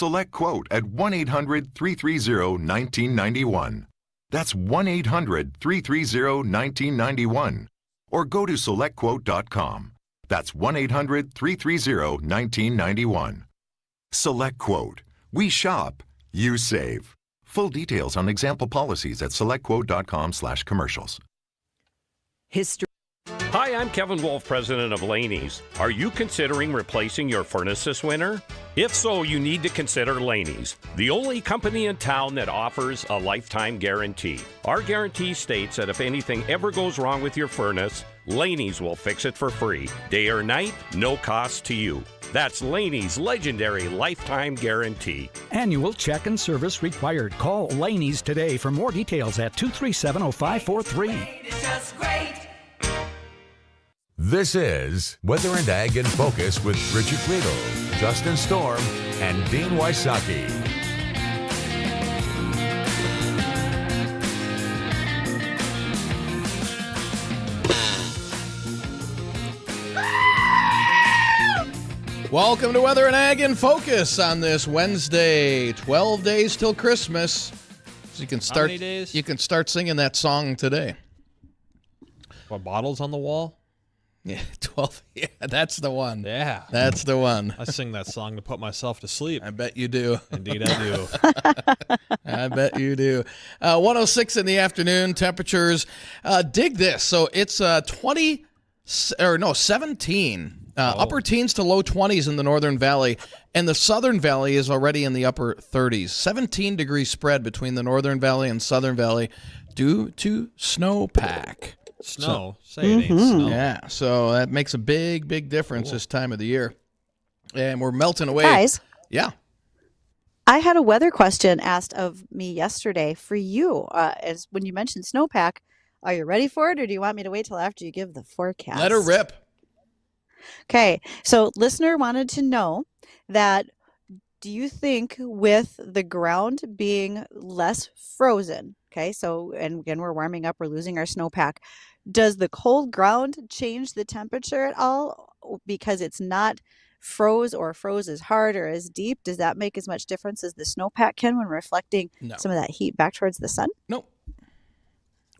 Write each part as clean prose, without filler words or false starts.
SelectQuote at 1-800-330-1991. That's 1-800-330-1991. Or go to SelectQuote.com. That's 1-800-330-1991. SelectQuote. We shop. You save. Full details on example policies at SelectQuote.com/commercials. History. Hi, I'm Kevin Wolf, president of Laney's. Are you considering replacing your furnace this winter? If so, you need to consider Laney's, the only company in town that offers a lifetime guarantee. Our guarantee states that if anything ever goes wrong with your furnace, Laney's will fix it for free. Day or night, no cost to you. That's Laney's legendary lifetime guarantee. Annual check and service required. Call Laney's today for more details at 237-0543. It's just great. This is Weather and Ag in Focus with Bridgette Readel, Justin Storm, and Dean Wysocki. Welcome to Weather and Ag in Focus on this Wednesday, 12 days till Christmas. So you can start. How many days? You can start singing that song today. What, bottles on the wall? Yeah, 12. Yeah, that's the one. Yeah. That's the one. I sing that song to put myself to sleep. I bet you do. Indeed I do. I bet you do. 106 in the afternoon, temperatures. Dig this. So it's 17. Upper teens to low 20s in the Northern Valley, and the Southern Valley is already in the upper 30s. 17-degree spread between the Northern Valley and Southern Valley due to snowpack. Snow. Say it ain't snow. Yeah, so that makes a big, big difference this time of the year. And we're melting away. Guys. Yeah. I had a weather question asked of me yesterday for you. As when you mentioned snowpack, are you ready for it, or do you want me to wait till after you give the forecast? Let her rip. Okay, so listener wanted to know that, do you think with the ground being less frozen, okay, so, and again, we're warming up, we're losing our snowpack, does the cold ground change the temperature at all because it's not froze or froze as hard or as deep? Does that make as much difference as the snowpack can when reflecting some of that heat back towards the sun? Nope.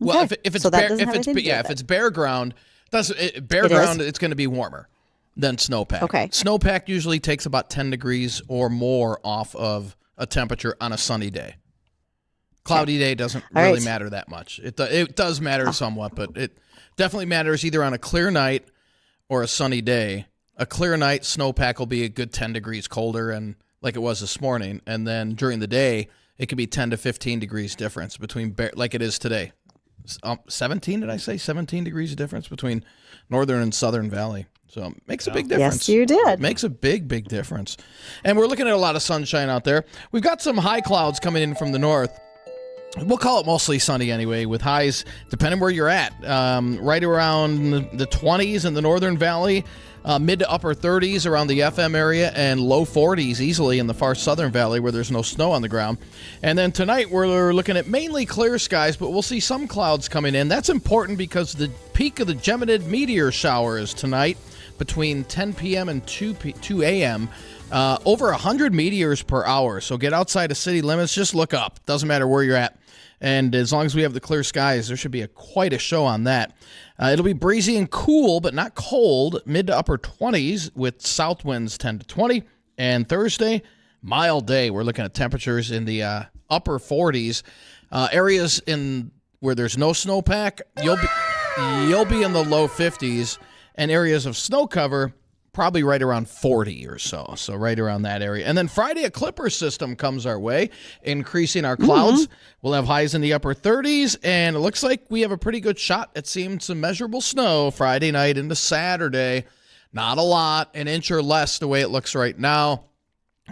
Okay. Well, if it's so bare, if it's bare ground, it's going to be warmer than snowpack. Okay. Snowpack usually takes about 10 degrees or more off of a temperature on a sunny day. Cloudy day doesn't really matter that much. It does matter somewhat, but it definitely matters either on a clear night or a sunny day. A clear night, snowpack will be a good 10 degrees colder, and like it was this morning. And then during the day, it could be 10 to 15 degrees difference between, like it is today. 17, did I say? 17 degrees difference between Northern and Southern Valley. So it makes a big difference. Yes, you did. It makes a big, big difference. And we're looking at a lot of sunshine out there. We've got some high clouds coming in from the north. We'll call it mostly sunny anyway, with highs, depending where you're at, right around the 20s in the Northern Valley, mid to upper 30s around the FM area, and low 40s easily in the far Southern Valley where there's no snow on the ground. And then tonight we're looking at mainly clear skies, but we'll see some clouds coming in. That's important because the peak of the Geminid meteor shower is tonight between 10 p.m. and 2 a.m., over 100 meteors per hour. So get outside of city limits, just look up. Doesn't matter where you're at. And as long as we have the clear skies, there should be quite a show on that. It'll be breezy and cool, but not cold, mid to upper 20s with south winds 10 to 20. And Thursday, mild day. We're looking at temperatures in the upper 40s. Areas where there's no snowpack, you'll be in the low 50s. And areas of snow cover, probably right around 40 or so. So right around that area. And then Friday, a clipper system comes our way, increasing our clouds. We'll have highs in the upper 30s, and it looks like we have a pretty good shot at seeing some measurable snow Friday night into Saturday. Not a lot, an inch or less the way it looks right now.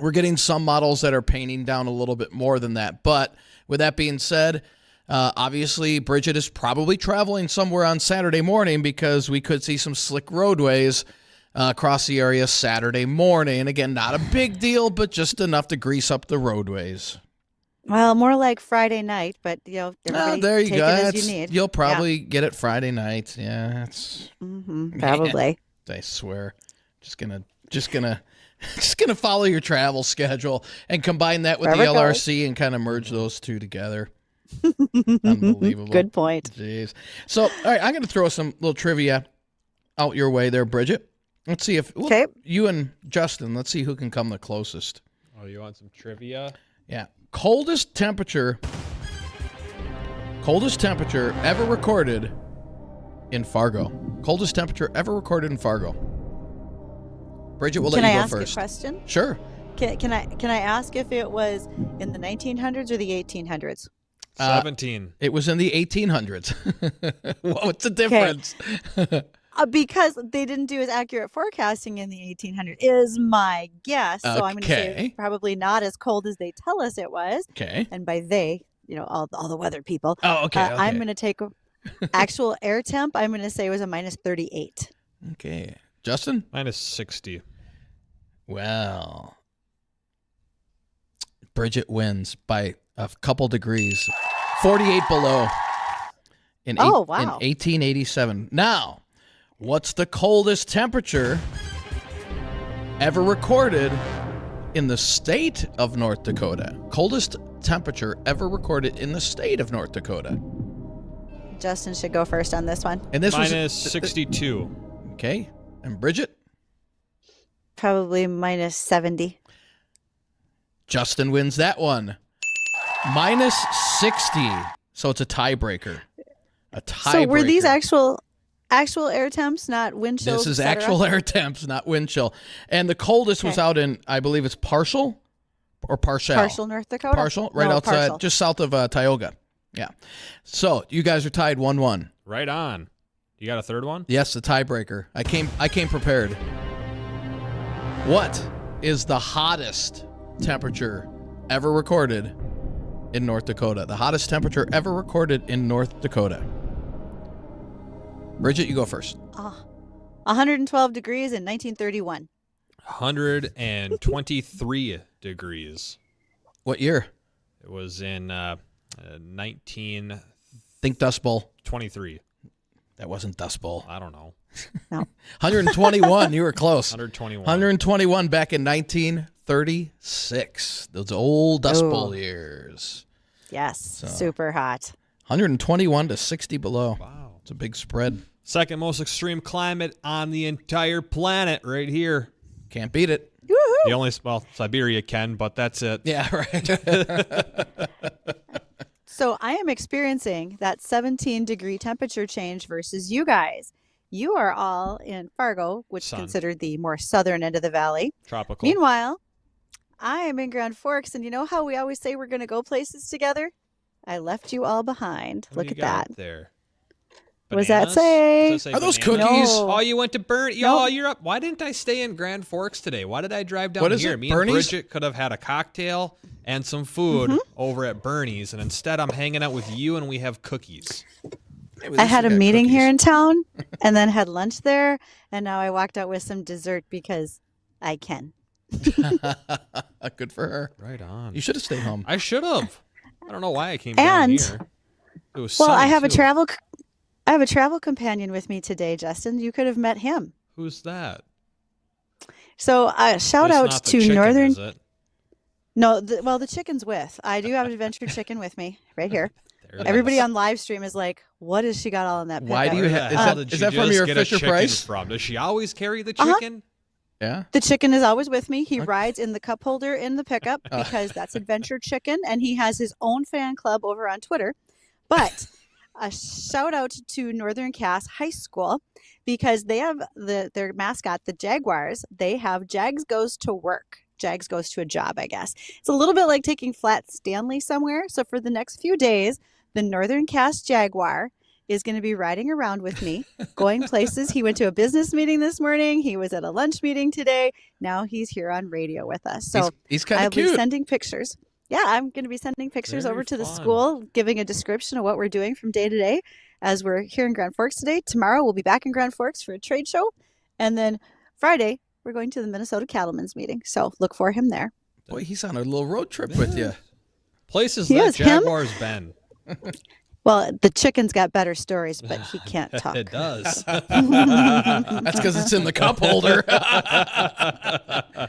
We're getting some models that are painting down a little bit more than that. But with that being said, obviously, Bridgette is probably traveling somewhere on Saturday morning because we could see some slick roadways across the area Saturday morning. Again, not a big deal, but just enough to grease up the roadways. Well, more like Friday night, but everybody there you take go. it as you need. You'll probably get it Friday night. Yeah, it's probably. I swear, just gonna Just going to follow your travel schedule and combine that with the Wherever it goes. LRC and kind of merge those two together. Unbelievable. Good point. Jeez. So, all right, I'm going to throw some little trivia out your way there, Bridget. Let's see if Okay. you and Justin, let's see who can come the closest. Oh, you want some trivia? Yeah. Coldest temperature ever recorded in Fargo. Coldest temperature ever recorded in Fargo. Bridget, we'll Can let I you go ask first. a question? Sure. Can I ask if it was in the 1900s or the 1800s? 17. It was in the 1800s. What's the difference? Because they didn't do as accurate forecasting in the 1800s, is my guess. So I'm going to say Okay. it's probably not as cold as they tell us it was. Okay. And by they, all the weather people. Oh, okay. I'm going to take actual air temp. I'm going to say it was a minus 38. Okay. Justin? Minus 60. Well, Bridget wins by a couple degrees. 48 below in, Oh, in wow. 1887. Now, what's the coldest temperature ever recorded in the state of North Dakota? Coldest temperature ever recorded in the state of North Dakota. Justin should go first on this one. And this Minus was 62. okay. And Bridget? Probably minus 70. Justin wins that one. Minus 60. So it's a tiebreaker. A tiebreaker. So were these actual air temps, not wind chills? This is et cetera? actual air temps, not wind chill. And the coldest was Okay. out in, I believe it's Partial or Partial? Partial, North Dakota? Partial, right No, outside, Partial. just south of Tioga. Yeah. So you guys are tied 1-1. Right on. You got a third one? Yes, the tiebreaker. I came prepared. What is the hottest temperature ever recorded in North Dakota? The hottest temperature ever recorded in North Dakota. Bridget, you go first. 112 degrees in 1931. 123 degrees. What year? It was in 1923. Think Dust Bowl. That wasn't Dust Bowl. I don't know. No. 121. You were close. 121. 121 back in 1936. Those old Dust Ooh. Bowl years. Yes, super hot. 121 to 60 below. Wow. It's a big spread. Second most extreme climate on the entire planet right here. Can't beat it. Woohoo! The only, well, Siberia can, but that's it. Yeah, right. So I am experiencing that 17-degree temperature change versus you guys. You are all in Fargo, which is Sun. considered the more southern end of the valley. Tropical. Meanwhile, I am in Grand Forks, and you know how we always say we're going to go places together? I left you all behind. What Look do at you got that. there? What does that Bananas? say? Does that Are those bananas? cookies? No. Oh, you went to Burn. Nope. Oh, you're up. Why didn't I stay in Grand Forks today? Why did I drive down What is here? it, Me Bernie's? and Bridget could have had a cocktail and some food Mm-hmm. over at Bernie's, and instead I'm hanging out with you and we have cookies. Maybe I this had a has got meeting here cookies. in town and then had lunch there, and now I walked out with some dessert because I can. Good for her. Right on. You should have stayed home. I should have. I don't know why I came down And- here. It was Well, I sunny, have a too. travel companion with me today, Justin. You could have met him. Who's that? So shout It's out not the to chicken, Northern. is it? No, the chicken's with. I do have adventure chicken with me right here. There it Everybody is. on live stream is like, "What has she got all in that?" Why do pickup?" you Where ha- the is hell that- did is you that from just your get a Fisher chicken Price? From? Does she always carry the Uh-huh. chicken? Yeah. The chicken is always with me. He rides in the cup holder in the pickup because that's adventure chicken, and he has his own fan club over on Twitter. But a shout out to Northern Cass High School because they have their mascot, the Jaguars. They have Jags goes to work. Jags goes to a job, I guess. It's a little bit like taking Flat Stanley somewhere. So for the next few days, the Northern Cass Jaguar is going to be riding around with me, going places. He went to a business meeting this morning. He was at a lunch meeting today. Now he's here on radio with us. So he's kind I'll of be cute. sending pictures. Yeah, I'm going to be sending pictures Very over to the fun. school, giving a description of what we're doing from day to day as we're here in Grand Forks today. Tomorrow, we'll be back in Grand Forks for a trade show. And then Friday, we're going to the Minnesota Cattlemen's meeting. So look for him there. Boy, he's on a little road trip with you. Places He that is him. Jaguars been. Well, the chicken's got better stories, but he can't talk. It does. That's because it's in the cup holder.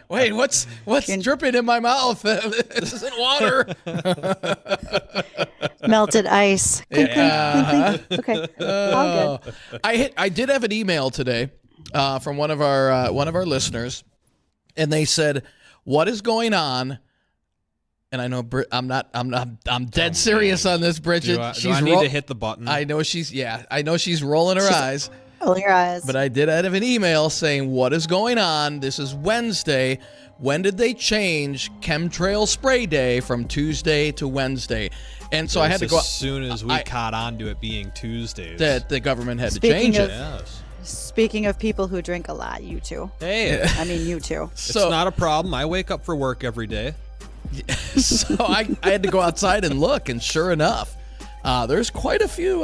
Wait, what's dripping in my mouth? This isn't water. Melted ice. Clink, Yeah. clink, clink, clink. Okay, all good. I did have an email today from one of our listeners, and they said, "What is going on?" And I know I'm dead serious on this, Bridget. Do I need to hit the button? I know she's rolling her eyes. Roll your eyes. But I did have an email saying, "What is going on? This is Wednesday. When did they change chemtrail spray day from Tuesday to Wednesday?" And so I had to go as soon as we caught on to it being Tuesdays. that the government had to Speaking change of- it. Yes. Speaking of people who drink a lot, you two. Hey, I mean, you two. it's not a problem. I wake up for work every day. So I had to go outside and look, and sure enough, there's quite a few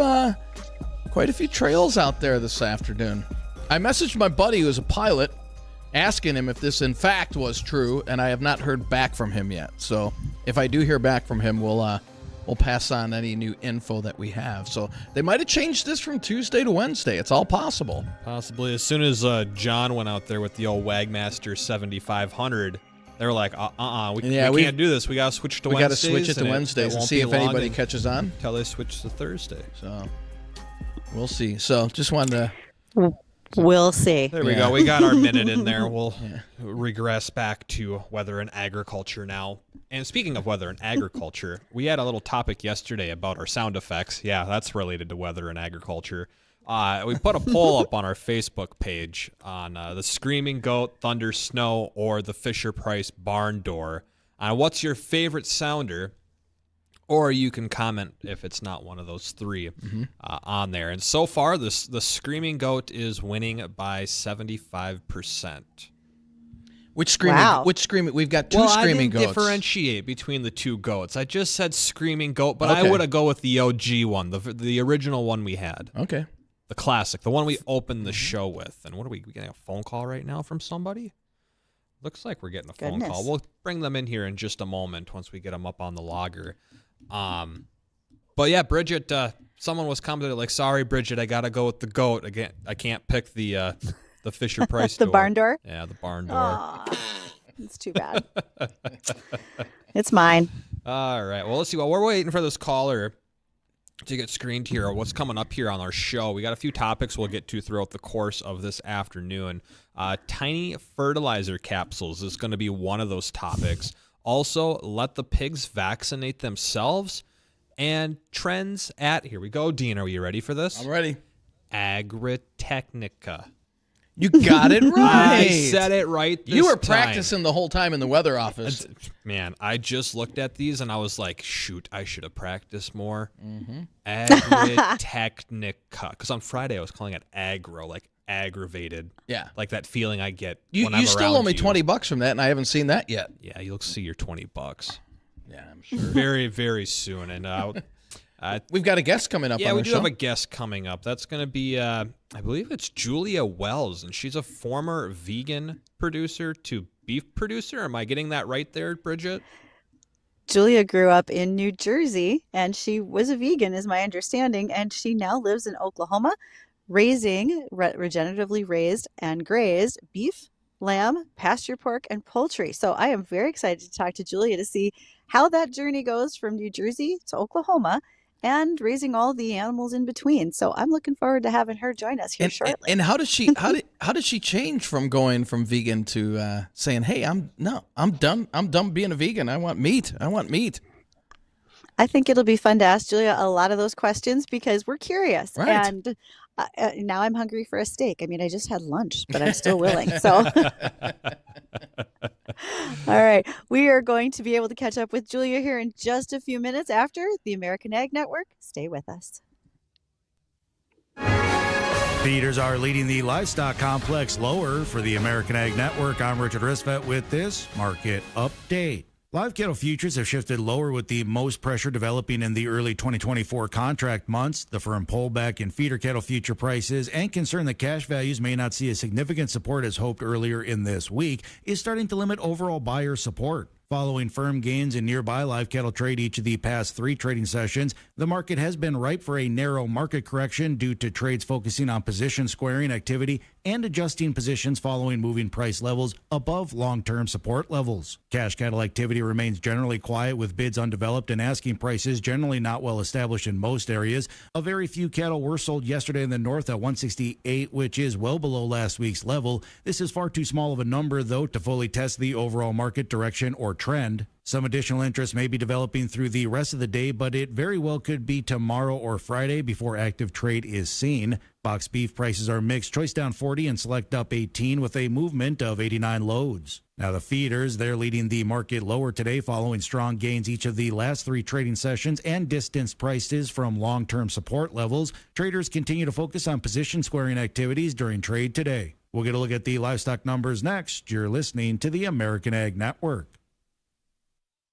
trails out there this afternoon. I messaged my buddy who's a pilot, asking him if this in fact was true, and I have not heard back from him yet. So if I do hear back from him, we'll pass on any new info that we have. So they might have changed this from Tuesday to Wednesday. It's all possible. Possibly. As soon as John went out there with the old Wagmaster 7500, they were like, we can't do this. We got to switch to We got to Wednesdays. switch it to and Wednesdays and won't see be if long anybody catches on. until they switch to Thursday. So we'll see. So just wanted to. We'll see. There we go. We got our minute in there. We'll regress back to weather and agriculture now. And speaking of weather and agriculture, we had a little topic yesterday about our sound effects. Yeah, that's related to weather and agriculture. We put a poll up on our Facebook page on the Screaming Goat, Thunder Snow, or the Fisher-Price Barn Door. What's your favorite sounder? Or you can comment if it's not one of those three on there. And so far, the Screaming Goat is winning by 75%. Which screaming? Wow. Which screaming? We've got two screaming I didn't goats. differentiate between the two goats. I just said Screaming Goat, but I Okay. would have go with the OG one, the original one we had. Okay. The classic, the one we opened the show with. And what are we getting a phone call right now from somebody? Looks like we're getting a phone Goodness. call. We'll bring them in here in just a moment once we get them up on the logger. But yeah, Bridget, someone was commenting like, "Sorry, Bridget, I gotta go with the goat again. I can't pick the Fisher Price The door." barn door? Yeah, the barn door. Aw, it's too bad. It's mine. All right. Well, let's see. While we're waiting for this caller to get screened here, what's coming up here on our show? We got a few topics we'll get to throughout the course of this afternoon. Tiny fertilizer capsules is going to be one of those topics. Also, let the pigs vaccinate themselves. And trends at, here we go. Dean, are you ready for this? I'm ready. Agritechnica. You got it right. I said it right this You were time. practicing the whole time in the weather office. Man, I just looked at these and I was like, shoot, I should have practiced more. Mm-hmm. Agritechnica. Because on Friday I was calling it aggro, like aggravated. Yeah. Like that feeling I get You when I'm still around owe me you. $20 from that, and I haven't seen that yet. Yeah, you'll see your $20 Yeah, I'm sure. very, very soon. And We've got a guest coming up yeah, on we our do show. have a guest coming up. That's going to be, I believe it's Julia Wells, and she's a former vegan producer to beef producer. Am I getting that right there, Bridget? Julia grew up in New Jersey, and she was a vegan, is my understanding, and she now lives in Oklahoma, raising regeneratively raised and grazed beef, lamb, pasture pork, and poultry. So I am very excited to talk to Julia to see how that journey goes from New Jersey to Oklahoma and raising all the animals in between. So I'm looking forward to having her join us here shortly. And how did she change from going from vegan to saying, "Hey, I'm done being a vegan. I want meat. I think it'll be fun to ask Julia a lot of those questions because we're curious. Right. And now I'm hungry for a steak. I mean, I just had lunch, but I'm still willing. So, all right. We are going to be able to catch up with Julia here in just a few minutes after the American Ag Network. Stay with us. Feeders are leading the livestock complex lower for the American Ag Network. I'm Richard Risvet with this market update. Live cattle futures have shifted lower with the most pressure developing in the early 2024 contract months. The firm pullback in feeder cattle future prices and concern that cash values may not see a significant support as hoped earlier in this week is starting to limit overall buyer support. Following firm gains in nearby live cattle trade each of the past 3 trading sessions, the market has been ripe for a narrow market correction due to trades focusing on position squaring activity and adjusting positions following moving price levels above long-term support levels. Cash cattle activity remains generally quiet with bids undeveloped and asking prices generally not well established in most areas. A very few cattle were sold yesterday in the north at 168, which is well below last week's level. This is far too small of a number, though, to fully test the overall market direction or trend. Some additional interest may be developing through the rest of the day, but it very well could be tomorrow or Friday before active trade is seen. Box beef prices are mixed, choice down 40 and select up 18 with a movement of 89 loads. Now the feeders, they're leading the market lower today following strong gains each of the last 3 trading sessions and distanced prices from long-term support levels. Traders continue to focus on position squaring activities during trade today. We'll get a look at the livestock numbers next. You're listening to the American Ag Network.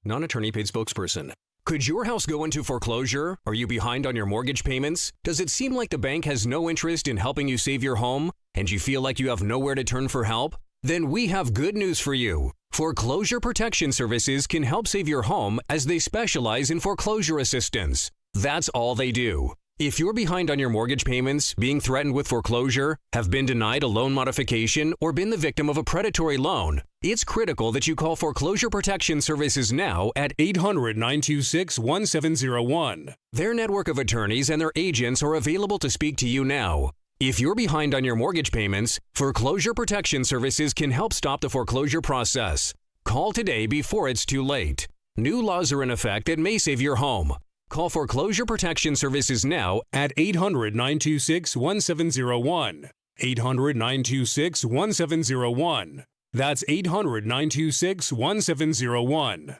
Non-attorney paid spokesperson. Could your house go into foreclosure? Are you behind on your mortgage payments? Does it seem like the bank has no interest in helping you save your home? And you feel like you have nowhere to turn for help? Then we have good news for you. Foreclosure Protection Services can help save your home as they specialize in foreclosure assistance. That's all they do. If you're behind on your mortgage payments, being threatened with foreclosure, have been denied a loan modification, or been the victim of a predatory loan, it's critical that you call Foreclosure Protection Services now at 800-926-1701. Their network of attorneys and their agents are available to speak to you now. If you're behind on your mortgage payments, Foreclosure Protection Services can help stop the foreclosure process. Call today before it's too late. New laws are in effect that may save your home. Call Foreclosure Protection Services now at 800-926-1701. 800-926-1701. That's 800-926-1701.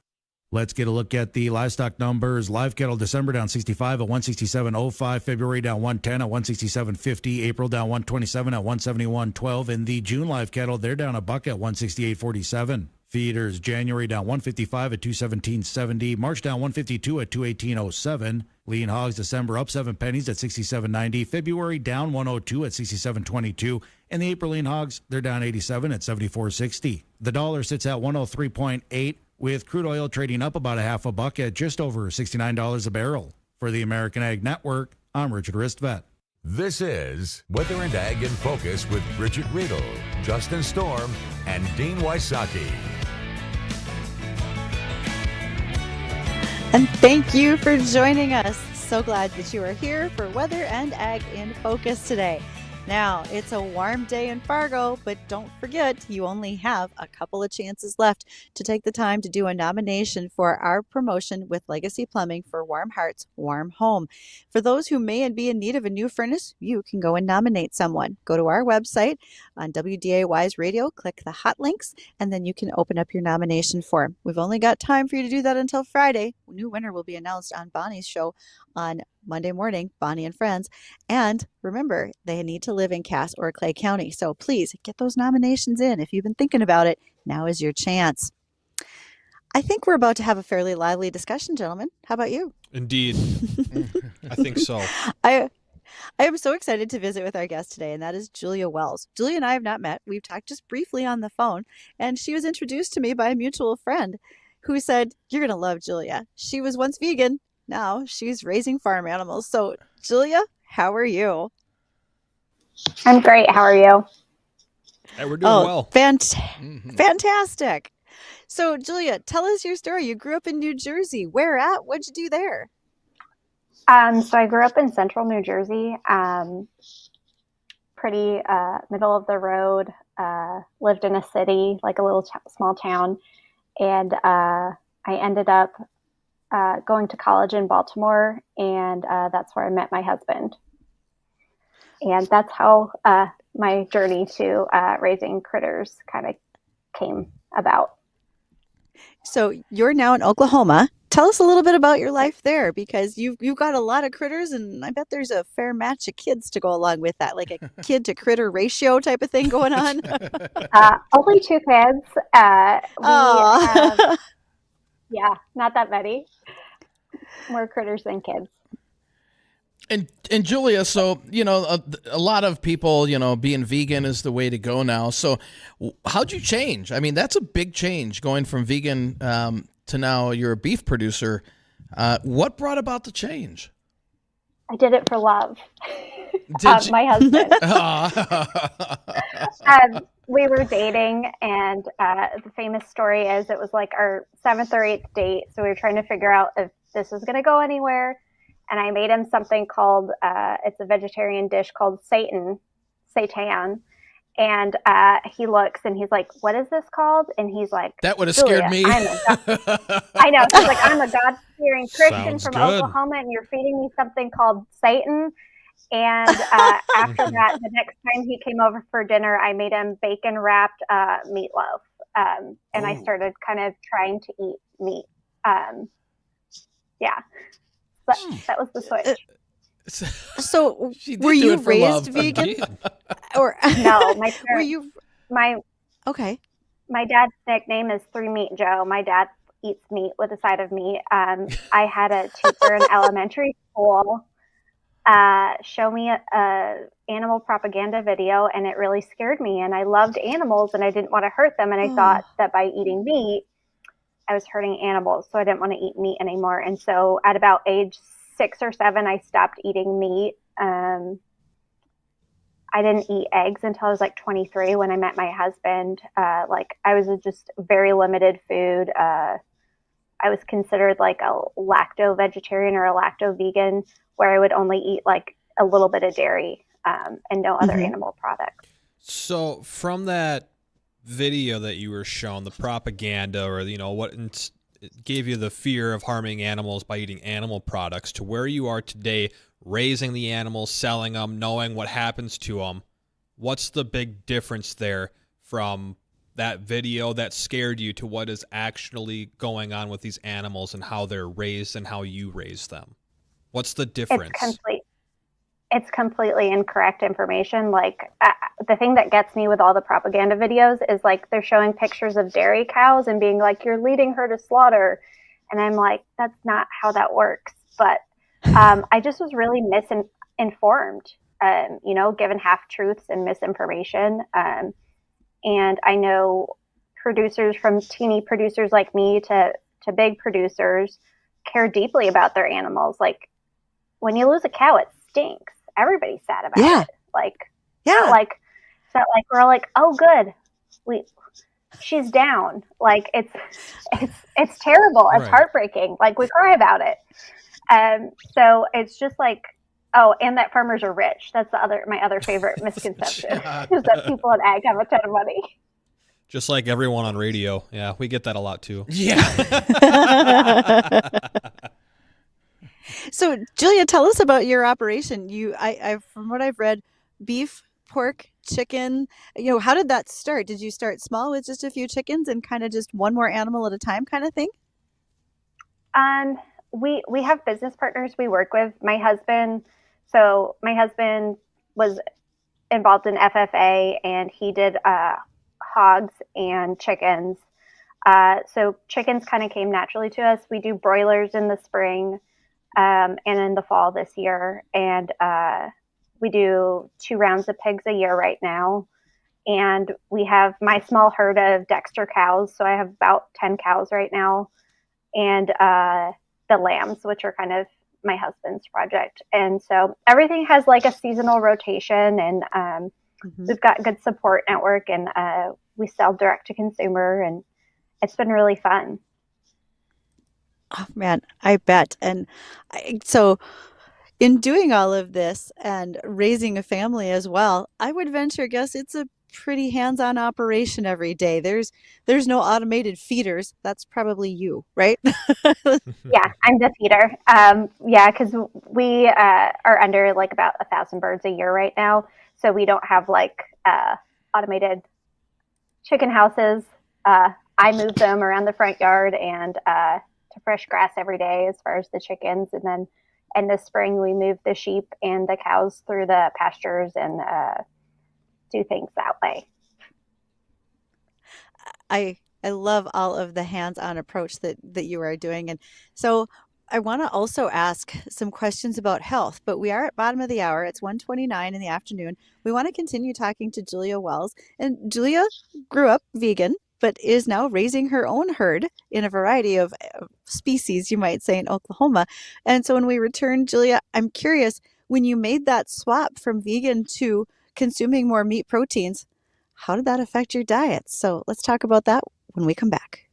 Let's get a look at the livestock numbers. Live cattle December down 65 at 167.05. February down 110 at 167.50. April down 127 at 171.12. And the June live cattle, they're down a buck at 168.47. Feeders January down 155 at 217.70. March down 152 at 218.07. Lean hogs December up 7 pennies at 67.90. February down 102 at 67.22. And the April lean hogs, they're down 87 at 74.60. The dollar sits at 103.8 with crude oil trading up about a half a buck at just over $69 a barrel. For the American Ag Network, I'm Richard Ristvet. This is Weather and Ag in Focus with Bridgette Readel, Justin Storm, and Dean Wysocki. And thank you for joining us. So glad that you are here for Weather and Ag in Focus today. Now, it's a warm day in Fargo, but don't forget, you only have a couple of chances left to take the time to do a nomination for our promotion with Legacy Plumbing for Warm Hearts, Warm Home. For those who may be in need of a new furnace, you can go and nominate someone. Go to our website on WDAY's radio, click the hot links, and then you can open up your nomination form. We've only got time for you to do that until Friday. A new winner will be announced on Bonnie's show on Monday morning, Bonnie and Friends. And remember, they need to live in Cass or Clay County. So please get those nominations in. If you've been thinking about it, now is your chance. I think we're about to have a fairly lively discussion, gentlemen. How about you? Indeed. I think so. I am so excited to visit with our guest today, and that is Julia Wells. Julia and I have not met. We've talked just briefly on the phone, and she was introduced to me by a mutual friend who said, "You're going to love Julia. She was once vegan. Now she's raising farm animals." So, Julia, how are you? I'm great. How are you? Hey, we're doing well. Fantastic. So, Julia, tell us your story. You grew up in New Jersey. Where at? What'd you do there? So I grew up in central New Jersey, pretty middle of the road, lived in a city, like a little small town. And I ended up going to college in Baltimore, and that's where I met my husband. And that's how my journey to raising critters kind of came about. So you're now in Oklahoma. Tell us a little bit about your life there, because you've got a lot of critters, and I bet there's a fair match of kids to go along with that, like a kid to critter ratio type of thing going on. Only 2 kids. Yeah, not that many. More critters than kids. And Julia, so a lot of people, being vegan is the way to go now. So how'd you change? I mean, that's a big change going from vegan to now you're a beef producer. What brought about the change? I did it for love. My husband. We were dating, and the famous story is it was like our 7th or 8th date. So we were trying to figure out if this was going to go anywhere. And I made him something called, it's a vegetarian dish called seitan. And he looks and he's like, what is this called? And he's like, that would have scared me. I know. He's like, I'm a God-fearing Christian from good. Oklahoma, and you're feeding me something called seitan. And after that, the next time he came over for dinner, I made him bacon-wrapped meatloaf. And I started kind of trying to eat meat. Yeah. But that was the switch. So were you raised vegan? Or no, my parents, were you okay? My dad's nickname is 3 Meat Joe. My dad eats meat with a side of meat. I had a teacher in elementary school show me a animal propaganda video, and it really scared me. And I loved animals, and I didn't want to hurt them. And I thought that by eating meat, I was hurting animals, so I didn't want to eat meat anymore. And so at about age 6 or 7, I stopped eating meat. I didn't eat eggs until I was like 23 when I met my husband. I was just very limited food. I was considered like a lacto vegetarian or a lacto vegan, where I would only eat like a little bit of dairy and no other animal products. So from that video that you were shown, the propaganda, or what it gave you the fear of harming animals by eating animal products, to where you are today, raising the animals, selling them, knowing what happens to them, what's the big difference there from that video that scared you to what is actually going on with these animals and how they're raised and how you raise them? What's the difference? It's completely incorrect information. Like the thing that gets me with all the propaganda videos is like they're showing pictures of dairy cows and being like, you're leading her to slaughter. And I'm like, that's not how that works. But I just was really misinformed, given half truths and misinformation. And I know producers, from teeny producers like me to big producers, care deeply about their animals. Like when you lose a cow, it stinks. Everybody's sad about it. So we're all like, oh, good, she's down. Like it's terrible. It's heartbreaking. Like we cry about it. So it's just like, oh, and that farmers are rich. That's my other favorite misconception is that people in ag have a ton of money. Just like everyone on radio. Yeah, we get that a lot too. Yeah. So, Julia, tell us about your operation. I from what I've read, beef, pork, chicken. How did that start? Did you start small with just a few chickens and kind of just one more animal at a time kind of thing? We have business partners we work with. My husband was involved in FFA, and he did hogs and chickens. So chickens kind of came naturally to us. We do broilers in the spring and in the fall this year. And we do 2 rounds of pigs a year right now. And we have my small herd of Dexter cows. So I have about 10 cows right now. And the lambs, which are kind of my husband's project. And so everything has like a seasonal rotation, and we've got good support network, and we sell direct to consumer, and it's been really fun. Oh man, I bet. And so in doing all of this and raising a family as well, I would venture guess it's a pretty hands-on operation every day. There's no automated feeders. That's probably you, right? Yeah, I'm the feeder. Because we are under like about 1,000 birds a year right now. So we don't have like automated chicken houses. I move them around the front yard and to fresh grass every day as far as the chickens. And then in the spring, we move the sheep and the cows through the pastures and do things that way. I love all of the hands-on approach that you are doing. And so I want to also ask some questions about health, but we are at bottom of the hour. It's 1:29 in the afternoon. We want to continue talking to Julia Wells. And Julia grew up vegan, but is now raising her own herd in a variety of species, you might say, in Oklahoma. And so when we return, Julia, I'm curious, when you made that swap from vegan to consuming more meat proteins, how did that affect your diet? So let's talk about that when we come back.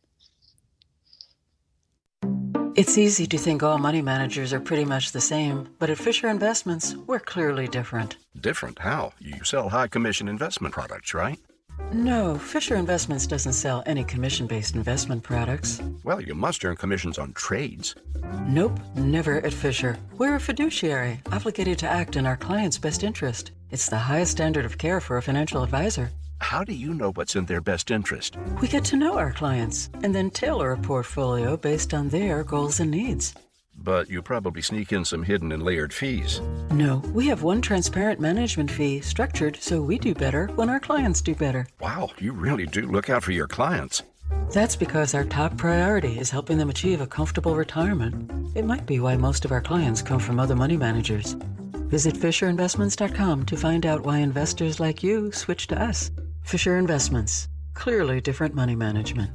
It's easy to think all money managers are pretty much the same, but at Fisher Investments, we're clearly different. Different? How? You sell high commission investment products, right? No, Fisher Investments doesn't sell any commission-based investment products. Well, you must earn commissions on trades. Nope, never at Fisher. We're a fiduciary, obligated to act in our client's best interest. It's the highest standard of care for a financial advisor. How do you know what's in their best interest? We get to know our clients and then tailor a portfolio based on their goals and needs. But you probably sneak in some hidden and layered fees. No, we have one transparent management fee structured so we do better when our clients do better. Wow, you really do look out for your clients. That's because our top priority is helping them achieve a comfortable retirement. It might be why most of our clients come from other money managers. Visit FisherInvestments.com to find out why investors like you switch to us. Fisher Investments. Clearly different money management.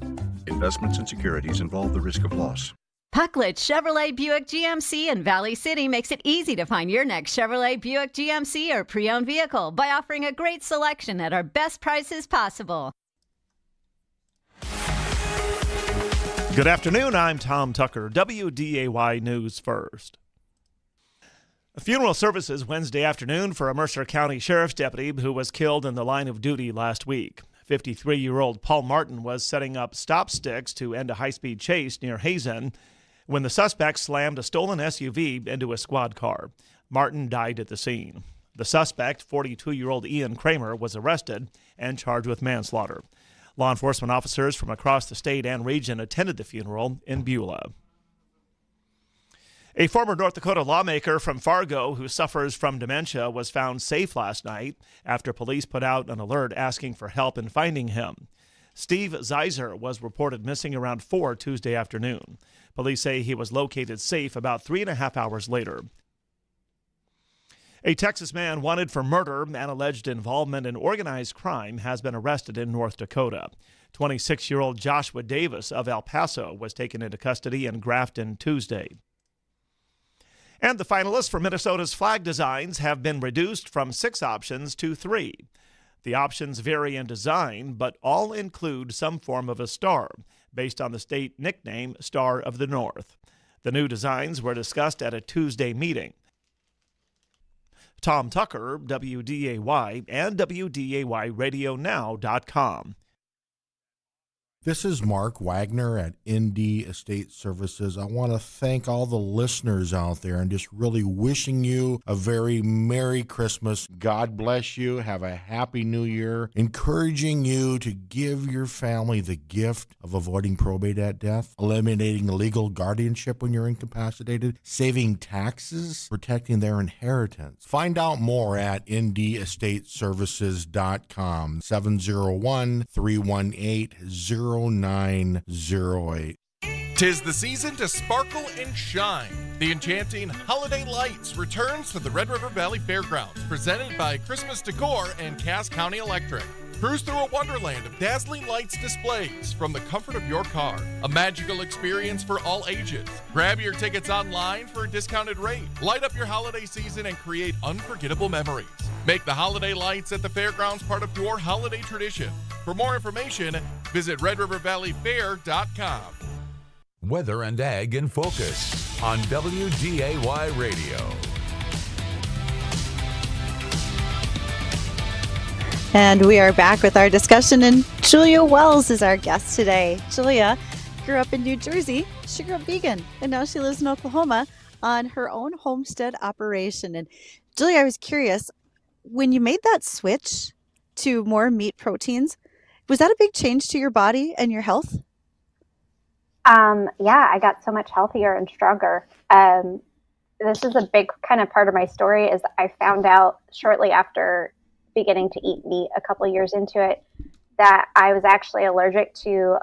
Investments and securities involve the risk of loss. Pucklet Chevrolet Buick GMC in Valley City makes it easy to find your next Chevrolet Buick GMC or pre-owned vehicle by offering a great selection at our best prices possible. Good afternoon, I'm Tom Tucker, WDAY News First. Funeral services Wednesday afternoon for a Mercer County Sheriff's deputy who was killed in the line of duty last week. 53-year-old Paul Martin was setting up stop sticks to end a high-speed chase near Hazen when the suspect slammed a stolen SUV into a squad car. Martin died at the scene. The suspect, 42-year-old Ian Kramer, was arrested and charged with manslaughter. Law enforcement officers from across the state and region attended the funeral in Beulah. A former North Dakota lawmaker from Fargo who suffers from dementia was found safe last night after police put out an alert asking for help in finding him. Steve Zeiser was reported missing around 4 Tuesday afternoon. Police say he was located safe about 3.5 hours later. A Texas man wanted for murder and alleged involvement in organized crime has been arrested in North Dakota. 26-year-old Joshua Davis of El Paso was taken into custody in Grafton Tuesday. And the finalists for Minnesota's flag designs have been reduced from 6 options to 3. The options vary in design, but all include some form of a star, based on the state nickname Star of the North. The new designs were discussed at a Tuesday meeting. Tom Tucker, WDAY, and WDAYRadioNow.com. This is Mark Wagner at ND Estate Services. I want to thank all the listeners out there and just really wishing you a very Merry Christmas. God bless you. Have a Happy New Year. Encouraging you to give your family the gift of avoiding probate at death, eliminating legal guardianship when you're incapacitated, saving taxes, protecting their inheritance. Find out more at ndestateservices.com. 701-318-0908. 'Tis the season to sparkle and shine. The enchanting Holiday Lights returns to the Red River Valley Fairgrounds, presented by Christmas Decor and Cass County Electric. Cruise through a wonderland of dazzling lights displays from the comfort of your car. A magical experience for all ages. Grab your tickets online for a discounted rate. Light up your holiday season and create unforgettable memories. Make the Holiday Lights at the fairgrounds part of your holiday tradition. For more information, visit RedRiverValleyFair.com. Weather and Ag in Focus on WDAY Radio. And we are back with our discussion, and Julia Wells is our guest today. Julia grew up in New Jersey. She grew up vegan, and now she lives in Oklahoma on her own homestead operation. And Julia, I was curious, when you made that switch to more meat proteins, was that a big change to your body and your health? Yeah, I got so much healthier and stronger. This is a big kind of part of my story is I found out shortly after beginning to eat meat a couple of years into it that I was actually allergic to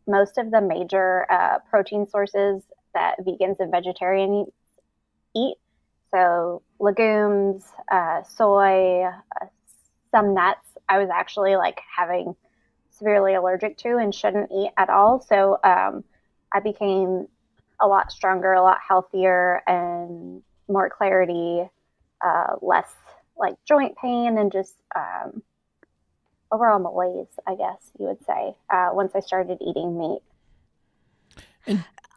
most of the major protein sources that vegans and vegetarians eat. So legumes, soy, some nuts, I was actually like having severely allergic to and shouldn't eat at all. So I became a lot stronger, a lot healthier, and more clarity, less like joint pain, and just overall malaise, I guess you would say, once I started eating meat.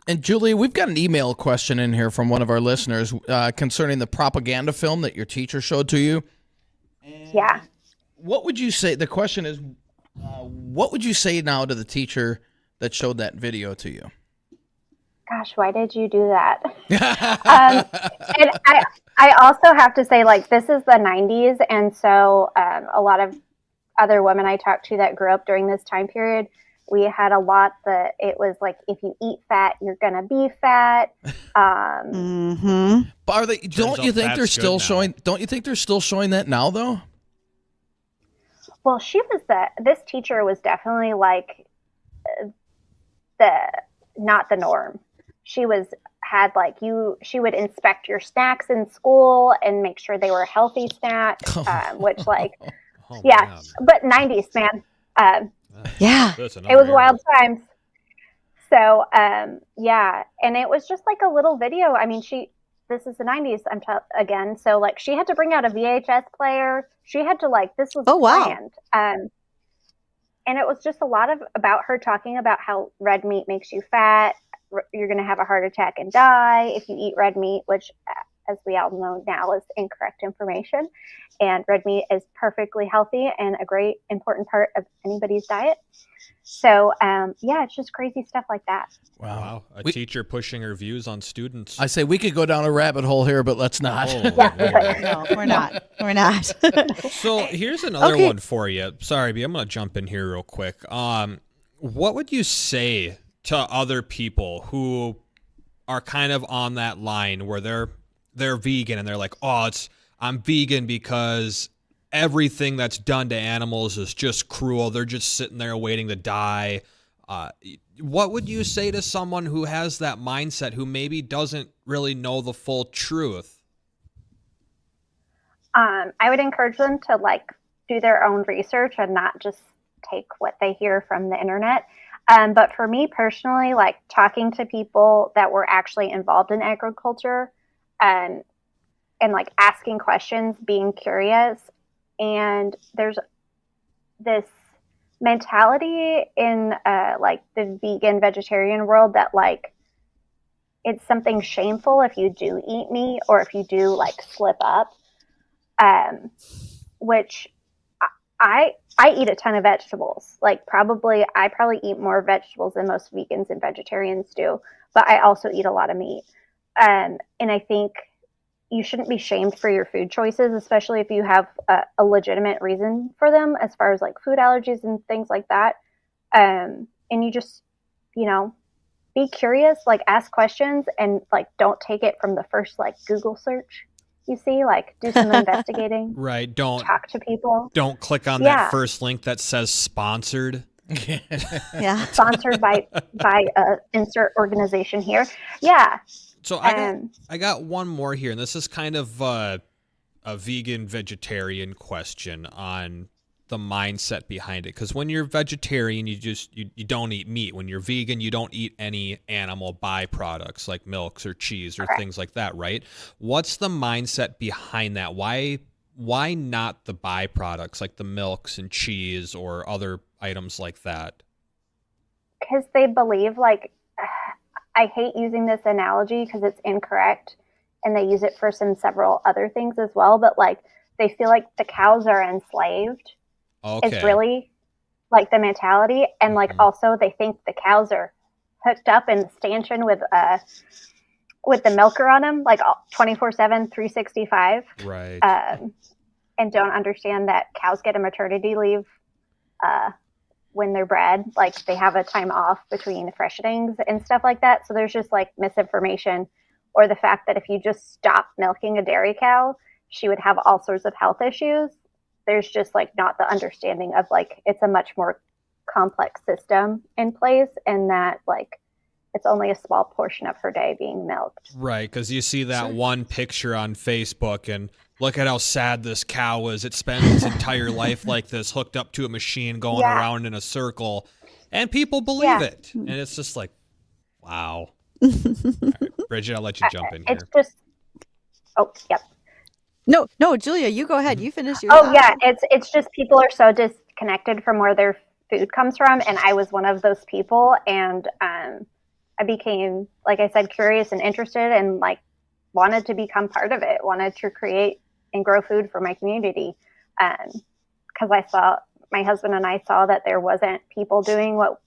And Julie, we've got an email question in here from one of our listeners concerning the propaganda film that your teacher showed to you. Yeah. What would you say? The question is, what would you say now to the teacher that showed that video to you? Gosh, why did you do that? And I also have to say, like, this is the 90s. And so a lot of other women I talked to that grew up during this time period, we had a lot that it was like, if you eat fat, you're going to be fat. But are they, don't you think they're still showing that now, though? Well, this teacher was definitely like not the norm. She she would inspect your snacks in school and make sure they were healthy snacks, which like, yeah, man. But 90s, man. Yeah, it was wild times. So, yeah, and it was just like a little video. I mean, this is the 90s, again. So like she had to bring out a VHS player. She had to this was planned. And it was just a lot about her talking about how red meat makes you fat. You're going to have a heart attack and die if you eat red meat, which, as we all know now, is incorrect information. And red meat is perfectly healthy and a great important part of anybody's diet. So, yeah, it's just crazy stuff like that. Wow. A teacher pushing her views on students. I say we could go down a rabbit hole here, but let's not. No, we're not. We're not. So here's another one for you. Sorry, B, I'm going to jump in here real quick. What would you say to other people who are kind of on that line where they're vegan and they're like, I'm vegan because everything that's done to animals is just cruel. They're just sitting there waiting to die. What would you say to someone who has that mindset, who maybe doesn't really know the full truth? I would encourage them to do their own research and not just take what they hear from the internet. But for me personally, talking to people that were actually involved in agriculture, and asking questions, being curious. And there's this mentality in the vegan vegetarian world that it's something shameful if you do eat meat or if you do slip up, which I eat a ton of vegetables. I probably eat more vegetables than most vegans and vegetarians do, but I also eat a lot of meat. And I think you shouldn't be shamed for your food choices, especially if you have a legitimate reason for them, as far as food allergies and things like that. And you just, be curious, ask questions, and don't take it from the first Google search. You see, do some investigating. Right. Don't talk to people. Don't click on that first link that says sponsored. Yeah. Sponsored by insert organization here. Yeah. So I got one more here, and this is kind of a vegan vegetarian question on the mindset behind it. Because when you're vegetarian, you don't eat meat. When you're vegan, you don't eat any animal byproducts like milks or cheese or things like that, right? What's the mindset behind that? Why not the byproducts like the milks and cheese or other items like that? Because they believe I hate using this analogy because it's incorrect, and they use it for several other things as well. But they feel like the cows are enslaved. Okay. Is really the mentality, and also they think the cows are hooked up and stanchion with the milker on them 24/7, 365. Right. And don't understand that cows get a maternity leave when they're bred. They have a time off between freshenings and stuff like that. So there's just misinformation, or the fact that if you just stop milking a dairy cow, she would have all sorts of health issues. There's just not the understanding of it's a much more complex system in place, and that it's only a small portion of her day being milked. Right, because you see that one picture on Facebook and look at how sad this cow is. It spends its entire life like this, hooked up to a machine, going around in a circle, and people believe it. And it's just like, wow. All right, Bridget, I'll let you jump in here. It's just, yep. No, Julia, you go ahead. You finish your Oh, thought. yeah. It's just people are so disconnected from where their food comes from. And I was one of those people. And I became, like I said, curious and interested and like wanted to become part of it, wanted to create and grow food for my community. Because my husband and I saw that there wasn't people doing what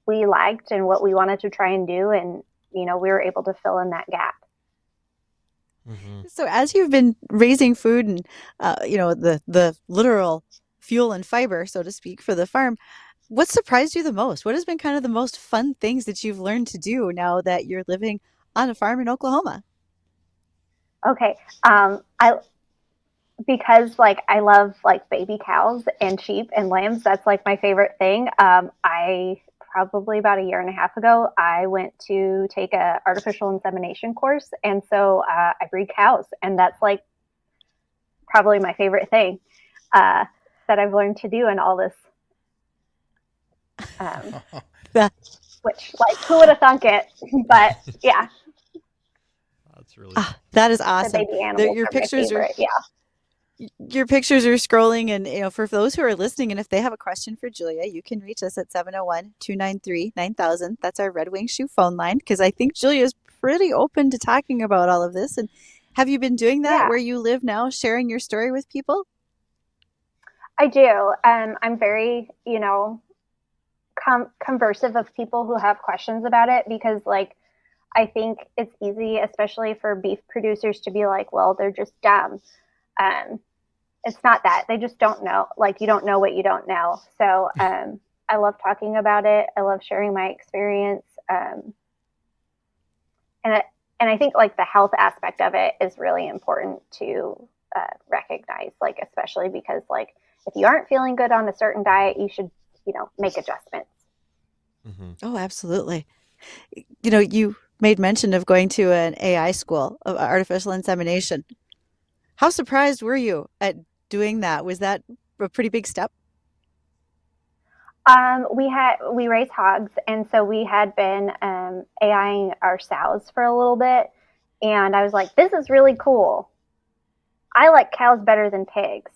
we liked and what we wanted to try and do. And, we were able to fill in that gap. So as you've been raising food and, the literal fuel and fiber, so to speak, for the farm, what surprised you the most? What has been kind of the most fun things that you've learned to do now that you're living on a farm in Oklahoma? Okay. Because like I love like baby cows and sheep and lambs. That's like my favorite thing. I probably about a year and a half ago, I went to take a artificial insemination course. And so I breed cows, and that's like probably my favorite thing that I've learned to do in all this. Which like, who would have thunk it? But yeah. That's really that is awesome. The baby animals Your are my pictures are favorite, Your pictures are scrolling, and for those who are listening, and if they have a question for Julia, you can reach us at 701-293-9000. That's our Red Wing Shoe phone line, because I think Julia is pretty open to talking about all of this. And have you been doing that where you live now, sharing your story with people? I do. I'm very, conversive of people who have questions about it, because like I think it's easy, especially for beef producers, to be like, well, they're just dumb. It's not that. They just don't know. Like, you don't know what you don't know. So I love talking about it. I love sharing my experience. And I think like the health aspect of it is really important to recognize, like, especially because like if you aren't feeling good on a certain diet, you should, make adjustments. Oh, absolutely. You made mention of going to an AI school of artificial insemination. How surprised were you at doing that? Was that a pretty big step? We raise hogs, and so we had been AIing our sows for a little bit, and I was like, this is really cool. I like cows better than pigs.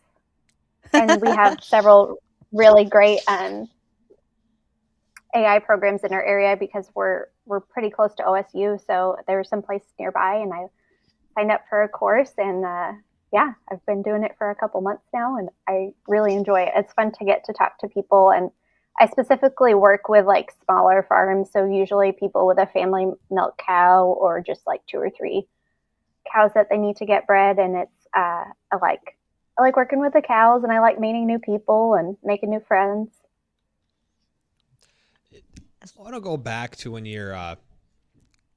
And we have several really great AI programs in our area because we're pretty close to OSU, so there were some places nearby, and I signed up for a course, and I've been doing it for a couple months now, and I really enjoy it. It's fun to get to talk to people, and I specifically work with like smaller farms, so usually people with a family milk cow or just like 2 or 3 cows that they need to get bred, and it's I like working with the cows, and I like meeting new people and making new friends. I want to go back to when you're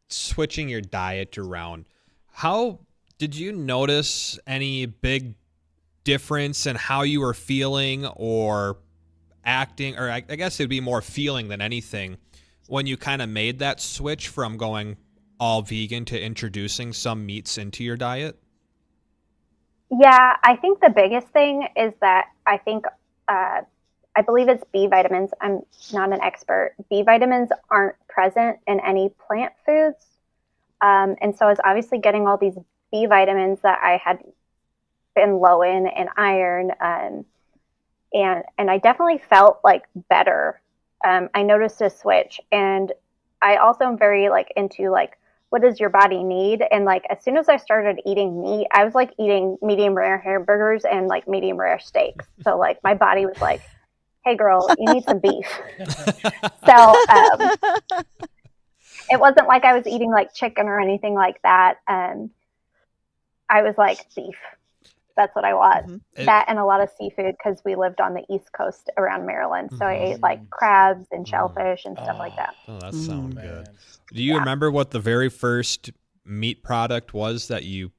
switching your diet around. How did you notice any big difference in how you were feeling or acting, or I guess it'd be more feeling than anything, when you kind of made that switch from going all vegan to introducing some meats into your diet? Yeah, I think the biggest thing is that I believe it's B vitamins. I'm not an expert. B vitamins aren't present in any plant foods. And so I was obviously getting all these B vitamins that I had been low in, and iron. And I definitely felt like better. I noticed a switch. And I also am very like into like, what does your body need? And like, as soon as I started eating meat, I was like eating medium rare hamburgers and like medium rare steaks. So like my body was like, hey girl, you need some beef. So it wasn't like I was eating like chicken or anything like that. I was like, beef. That's what I want. That and a lot of seafood, because we lived on the East Coast around Maryland. So I ate like crabs and shellfish and stuff like that. Oh, that sounds good. Do you remember what the very first meat product was that you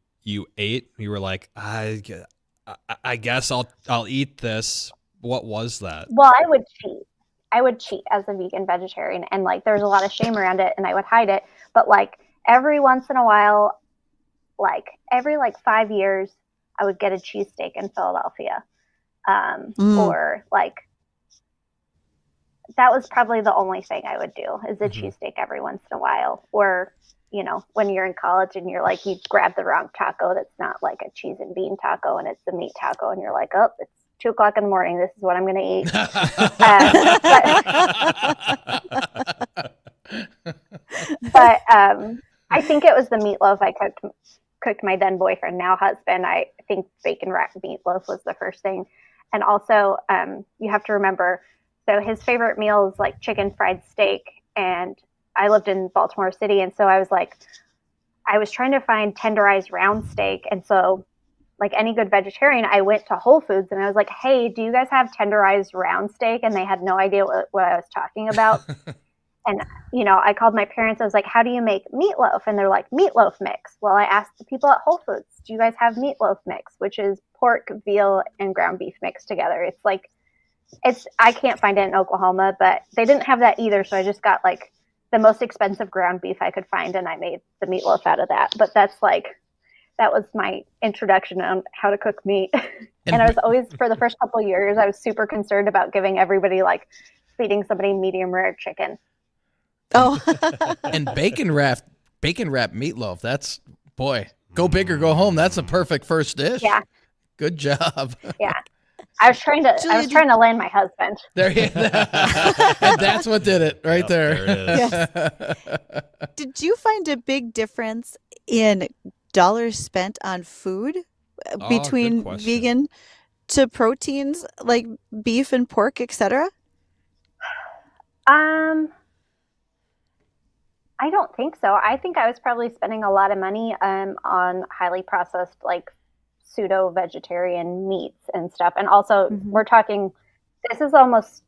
ate? You were like, I guess I'll eat this. What was that? Well, I would cheat. I would cheat as a vegan vegetarian, and like there's a lot of shame around it, and I would hide it. But like every once in a while, like every like 5 years, I would get a cheesesteak in Philadelphia, or like that was probably the only thing I would do is a cheesesteak every once in a while. Or, you know, when you're in college and you're like, you grab the wrong taco that's not like a cheese and bean taco and it's the meat taco, and you're like, oh, it's 2:00 in the morning. This is what I'm going to eat. But I think it was the meatloaf I cooked my then boyfriend, now husband. I think bacon wrapped meatloaf was the first thing. And also, you have to remember, so his favorite meal is like chicken fried steak. And I lived in Baltimore City. And so I was trying to find tenderized round steak. And so like any good vegetarian, I went to Whole Foods and I was like, hey, do you guys have tenderized round steak? And they had no idea what I was talking about. And, you know, I called my parents. I was like, how do you make meatloaf? And they're like, meatloaf mix. Well, I asked the people at Whole Foods, do you guys have meatloaf mix, which is pork, veal, and ground beef mixed together? It's like, I can't find it in Oklahoma, but they didn't have that either. So I just got like the most expensive ground beef I could find, and I made the meatloaf out of that. But that was my introduction on how to cook meat. And I was always, for the first couple of years, I was super concerned about giving everybody, like feeding somebody medium rare chicken. Oh, and bacon wrapped meatloaf. That's, boy, go big or go home. That's a perfect first dish. Yeah. Good job. Yeah. I was trying to land my husband. There you go. And that's what did it right there. There it is. Yes. Did you find a big difference in dollars spent on food between vegan to proteins like beef and pork, etc.? I don't think so. I think I was probably spending a lot of money on highly processed, like pseudo vegetarian meats and stuff. And also we're talking, this is almost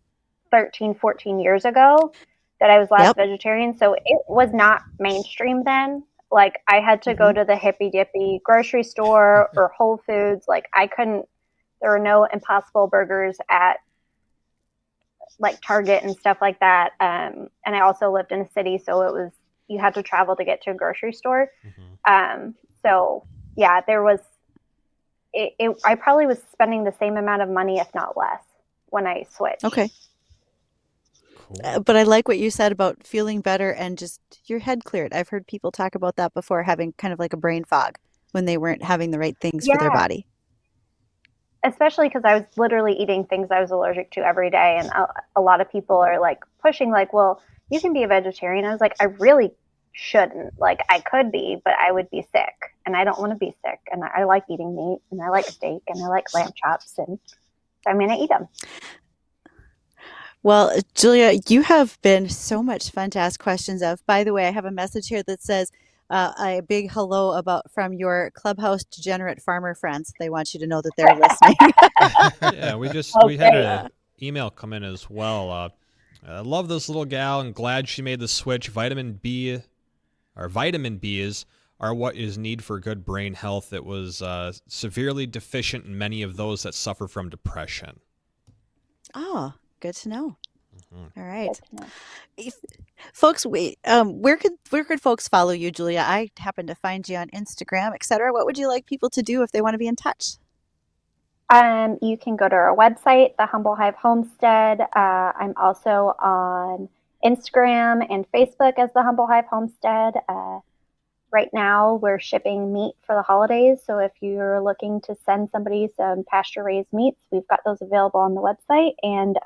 13, 14 years ago that I was last vegetarian. So it was not mainstream then. Like I had to go to the hippy dippy grocery store or Whole Foods. Like there were no Impossible Burgers at like Target and stuff like that. And I also lived in a city, so you had to travel to get to a grocery store. So yeah, there was, I probably was spending the same amount of money, if not less, when I switched. Okay. Cool. But I like what you said about feeling better and just your head cleared. I've heard people talk about that before, having kind of like a brain fog when they weren't having the right things for their body. Especially because I was literally eating things I was allergic to every day. And a lot of people are like pushing like, well, you can be a vegetarian. I was like, I really shouldn't. Like I could be, but I would be sick, and I don't want to be sick. And I like eating meat, and I like steak, and I like lamb chops, and I'm going to eat them. Well, Julia, you have been so much fun to ask questions of. By the way, I have a message here that says a big hello from your Clubhouse degenerate farmer friends. They want you to know that they're listening. Yeah, we had an email come in as well. I love this little gal and glad she made the switch. Vitamin B's are what is need for good brain health. It was severely deficient in many of those that suffer from depression. Oh, good to know. All right. Folks, where could folks follow you, Julia? I happen to find you on Instagram, etc. What would you like people to do if they want to be in touch? You can go to our website, the Humble Hive Homestead. I'm also on Instagram and Facebook as the Humble Hive Homestead. Right now, we're shipping meat for the holidays. So if you're looking to send somebody some pasture-raised meats, we've got those available on the website. And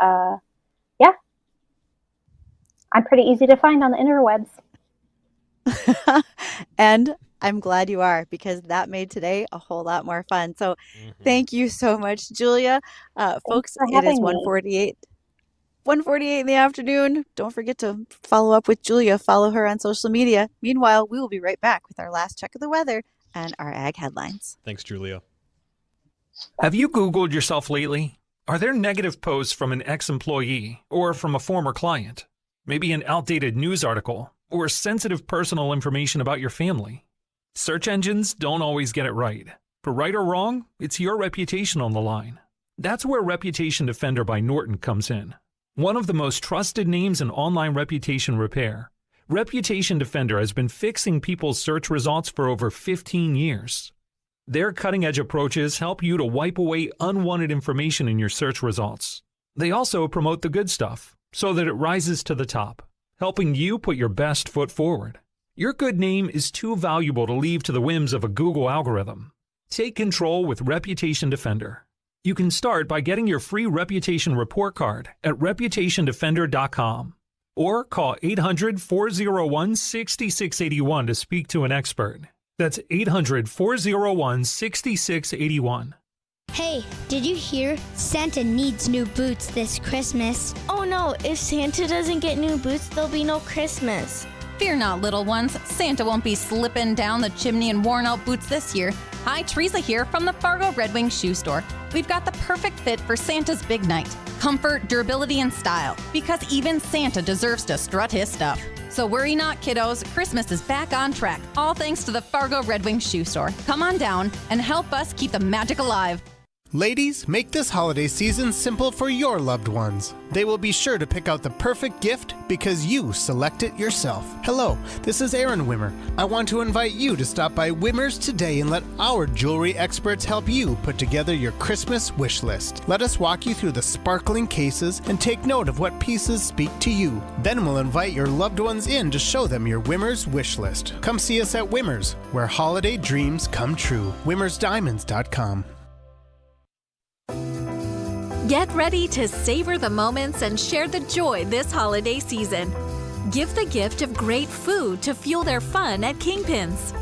yeah, I'm pretty easy to find on the interwebs. And I'm glad you are, because that made today a whole lot more fun. So thank you so much, Julia. Folks, it is 1:48 in the afternoon. Don't forget to follow up with Julia. Follow her on social media. Meanwhile, we will be right back with our last check of the weather and our ag headlines. Thanks, Julia. Have you Googled yourself lately? Are there negative posts from an ex-employee or from a former client? Maybe an outdated news article or sensitive personal information about your family? Search engines don't always get it right. For right or wrong, it's your reputation on the line. That's where Reputation Defender by Norton comes in. One of the most trusted names in online reputation repair, Reputation Defender has been fixing people's search results for over 15 years. Their cutting-edge approaches help you to wipe away unwanted information in your search results. They also promote the good stuff so that it rises to the top, helping you put your best foot forward. Your good name is too valuable to leave to the whims of a Google algorithm. Take control with Reputation Defender. You can start by getting your free reputation report card at reputationdefender.com or call 800-401-6681 to speak to an expert. That's 800-401-6681. Hey, did you hear? Santa needs new boots this Christmas. Oh no, if Santa doesn't get new boots, there'll be no Christmas. Fear not, little ones. Santa won't be slipping down the chimney in worn-out boots this year. Hi, Teresa here from the Fargo Red Wing Shoe Store. We've got the perfect fit for Santa's big night. Comfort, durability, and style. Because even Santa deserves to strut his stuff. So worry not, kiddos. Christmas is back on track. All thanks to the Fargo Red Wing Shoe Store. Come on down and help us keep the magic alive. Ladies, make this holiday season simple for your loved ones. They will be sure to pick out the perfect gift because you select it yourself. Hello, this is Aaron Wimmer. I want to invite you to stop by Wimmer's today and let our jewelry experts help you put together your Christmas wish list. Let us walk you through the sparkling cases and take note of what pieces speak to you. Then we'll invite your loved ones in to show them your Wimmer's wish list. Come see us at Wimmer's, where holiday dreams come true. WimmersDiamonds.com. Get ready to savor the moments and share the joy this holiday season. Give the gift of great food to fuel their fun at Kingpins.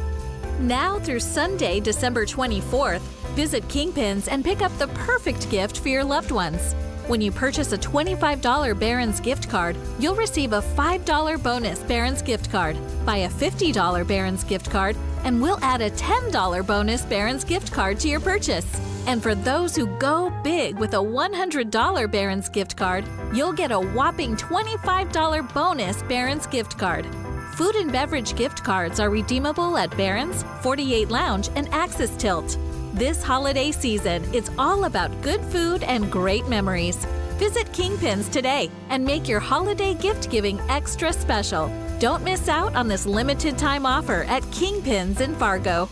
Now through Sunday, December 24th, visit Kingpins and pick up the perfect gift for your loved ones. When you purchase a $25 Barron's gift card, you'll receive a $5 bonus Barron's gift card. Buy a $50 Barron's gift card, and we'll add a $10 bonus Barron's gift card to your purchase. And for those who go big with a $100 Barron's gift card, you'll get a whopping $25 bonus Barron's gift card. Food and beverage gift cards are redeemable at Barron's, 48 Lounge, and Axis Tilt. This holiday season, it's all about good food and great memories. Visit Kingpins today and make your holiday gift giving extra special. Don't miss out on this limited time offer at Kingpins in Fargo.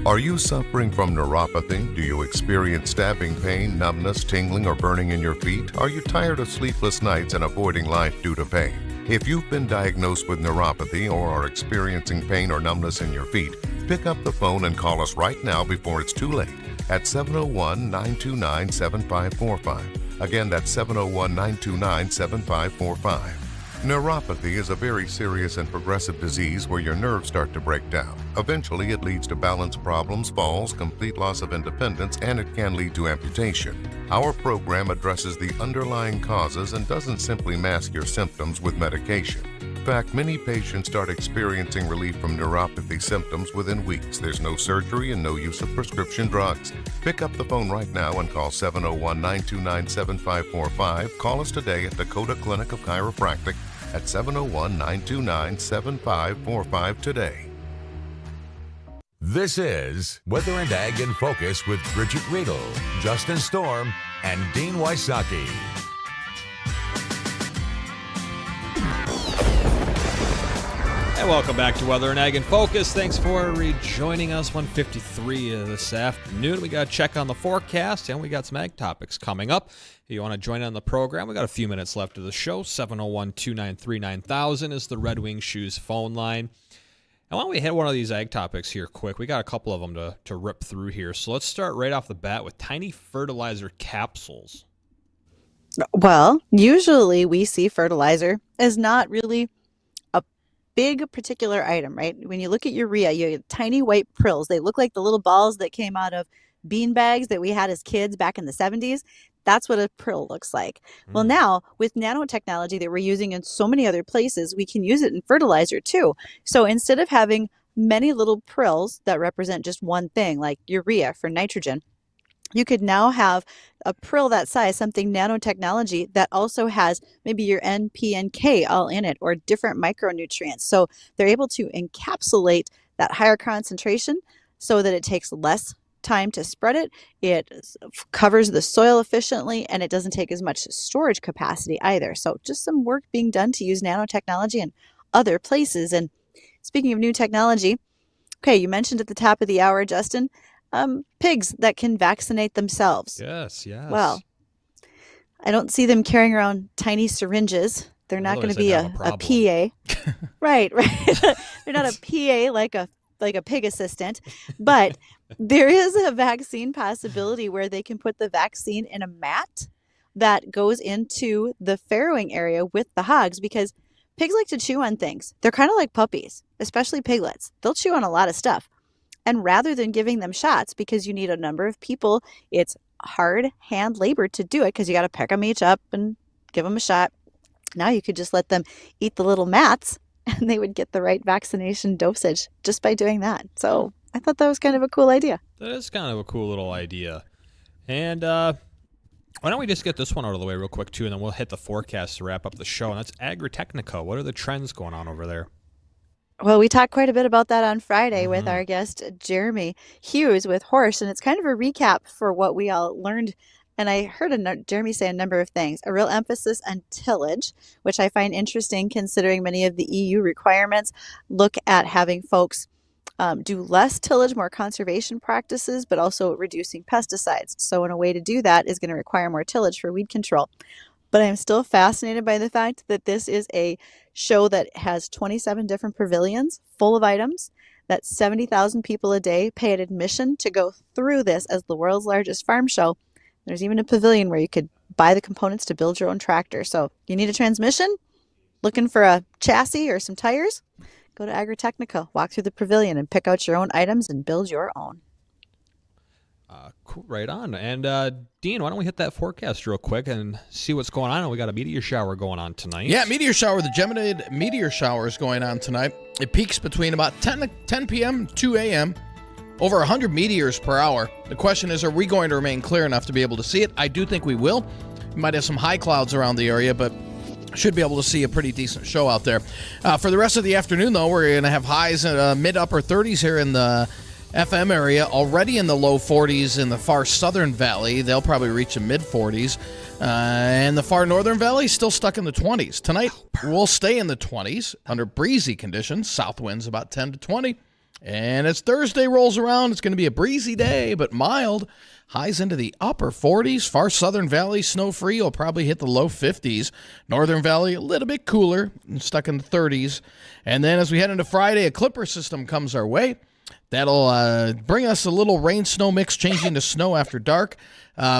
Are you suffering from neuropathy? Do you experience stabbing pain, numbness, tingling, or burning in your feet? Are you tired of sleepless nights and avoiding life due to pain? If you've been diagnosed with neuropathy or are experiencing pain or numbness in your feet, pick up the phone and call us right now before it's too late at 701-929-7545. Again, that's 701-929-7545. Neuropathy is a very serious and progressive disease where your nerves start to break down. Eventually, it leads to balance problems, falls, complete loss of independence, and it can lead to amputation. Our program addresses the underlying causes and doesn't simply mask your symptoms with medication. In fact, many patients start experiencing relief from neuropathy symptoms within weeks. There's no surgery and no use of prescription drugs. Pick up the phone right now and call 701-929-7545. Call us today at Dakota Clinic of Chiropractic at 701-929-7545 today. This is Weather and Ag in Focus with Bridgette Readel, Justin Storm, and Dean Wysocki. And welcome back to Weather and Ag in Focus. Thanks for rejoining us. 1:53 this afternoon. We got to check on the forecast, and we got some ag topics coming up. If you want to join on the program, we got a few minutes left of the show. 701-293-9000 is the Red Wing Shoes phone line. And why don't we hit one of these ag topics here quick? We got a couple of them to rip through here. So let's start right off the bat with tiny fertilizer capsules. Well, usually we see fertilizer as not really a big particular item, right? When you look at urea, you have tiny white prills. They look like the little balls that came out of bean bags that we had as kids back in the 70s. That's what a prill looks like. Well, now with nanotechnology that we're using in so many other places, we can use it in fertilizer too. So instead of having many little prills that represent just one thing, like urea for nitrogen, you could now have a prill that size, something nanotechnology that also has maybe your N, P, and K all in it, or different micronutrients. So they're able to encapsulate that higher concentration so that it takes less time to spread it. It covers the soil efficiently, and it doesn't take as much storage capacity either. So just some work being done to use nanotechnology in other places. And speaking of new technology, okay, you mentioned at the top of the hour, Justin, pigs that can vaccinate themselves. Yes. Well, I don't see them carrying around tiny syringes. They're not going to be a PA. Right. They're not a PA like a pig assistant, but there is a vaccine possibility where they can put the vaccine in a mat that goes into the farrowing area with the hogs, because pigs like to chew on things. They're kind of like puppies, especially piglets. They'll chew on a lot of stuff. And rather than giving them shots, because you need a number of people, it's hard hand labor to do it because you got to pick them each up and give them a shot. Now you could just let them eat the little mats and they would get the right vaccination dosage just by doing that. So I thought that was kind of a cool idea. That is kind of a cool little idea. And why don't we just get this one out of the way real quick, too, and then we'll hit the forecast to wrap up the show. And that's Agritechnica. What are the trends going on over there? Well, we talked quite a bit about that on Friday with our guest, Jeremy Hughes with Horse, and it's kind of a recap for what we all learned. And I heard Jeremy say a number of things. A real emphasis on tillage, which I find interesting considering many of the EU requirements look at having folks do less tillage, more conservation practices, but also reducing pesticides. So in a way to do that is going to require more tillage for weed control. But I'm still fascinated by the fact that this is a show that has 27 different pavilions full of items, that 70,000 people a day pay an admission to go through this as the world's largest farm show. There's even a pavilion where you could buy the components to build your own tractor. So you need a transmission, looking for a chassis or some tires, go to Agritechnica, walk through the pavilion and pick out your own items and build your own. Cool, right on. And Dean, why don't we hit that forecast real quick and see what's going on? We got a meteor shower going on tonight. Yeah, meteor shower. The Geminid meteor shower is going on tonight. It peaks between about 10 p.m. and 2 a.m. Over 100 meteors per hour. The question is, are we going to remain clear enough to be able to see it? I do think we will. We might have some high clouds around the area, but should be able to see a pretty decent show out there. For the rest of the afternoon, though, we're going to have highs in mid-upper 30s here in the FM area, already in the low 40s in the far southern valley. They'll probably reach the mid-40s. And the far northern valley still stuck in the 20s. Tonight, we'll stay in the 20s under breezy conditions. South winds about 10 to 20. And as Thursday rolls around, it's going to be a breezy day, but mild. Highs into the upper 40s. Far southern valley, snow-free, will probably hit the low 50s. Northern valley, a little bit cooler, stuck in the 30s. And then as we head into Friday, a clipper system comes our way. That'll bring us a little rain-snow mix, changing to snow after dark.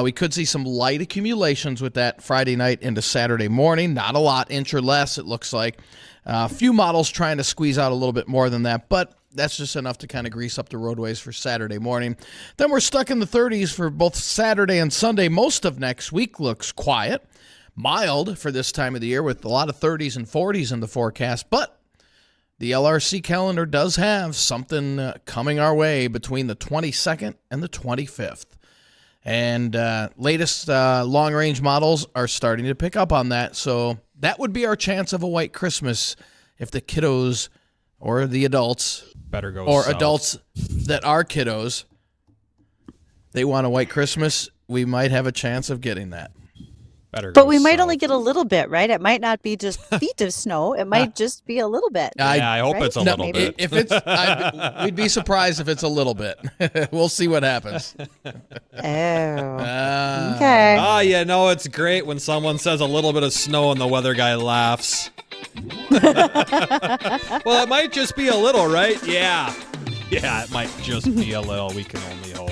We could see some light accumulations with that Friday night into Saturday morning. Not a lot, inch or less, it looks like. A few models trying to squeeze out a little bit more than that, but that's just enough to kind of grease up the roadways for Saturday morning. Then we're stuck in the 30s for both Saturday and Sunday. Most of next week looks quiet, mild for this time of the year with a lot of 30s and 40s in the forecast, but the LRC calendar does have something coming our way between the 22nd and the 25th. And latest long-range models are starting to pick up on that. So that would be our chance of a white Christmas if the kiddos or the adults better go or south. Adults that are kiddos, they want a white Christmas, we might have a chance of getting that. But we might only get a little bit, right? It might not be just feet of snow. It might just be a little bit. I hope it's a little bit. If it's, we'd be surprised if it's a little bit. We'll see what happens. Okay. Oh, yeah, no, it's great when someone says a little bit of snow and the weather guy laughs. Well, it might just be a little, right? Yeah. Yeah, it might just be a little. We can only hope.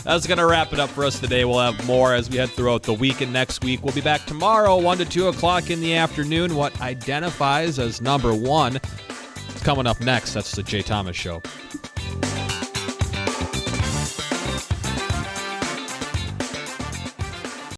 That's going to wrap it up for us today. We'll have more as we head throughout the week and next week. We'll be back tomorrow, 1 to 2 o'clock in the afternoon. What identifies as number one. It's coming up next. That's the Jay Thomas Show.